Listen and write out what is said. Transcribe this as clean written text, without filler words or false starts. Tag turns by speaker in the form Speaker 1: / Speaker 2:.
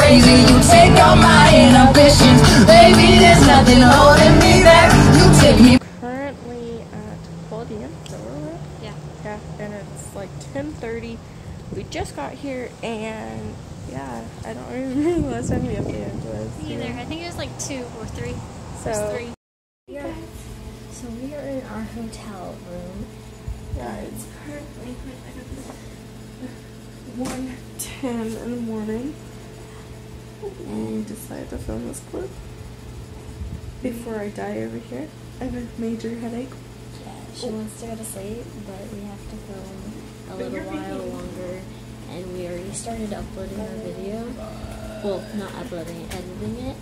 Speaker 1: crazy. You take all my inhibitions. Baby, there's nothing holding me back. You take me.
Speaker 2: Currently at Palladium, is that where we're at? Yeah, and it's like 10:30. We just got here, and yeah, I don't remember the last time we updated was.
Speaker 3: Me either. I think it was like 2 or 3.
Speaker 2: So,
Speaker 3: it was 3.
Speaker 4: Yeah. So we are in our hotel room.
Speaker 2: Yeah, it's currently 1:10 in the morning. We decided to film this clip before I die over here. I have a major headache.
Speaker 4: Yeah, she wants to go to sleep, but we have to film a little while longer. And we already started uploading our video. Well, not uploading it, editing it.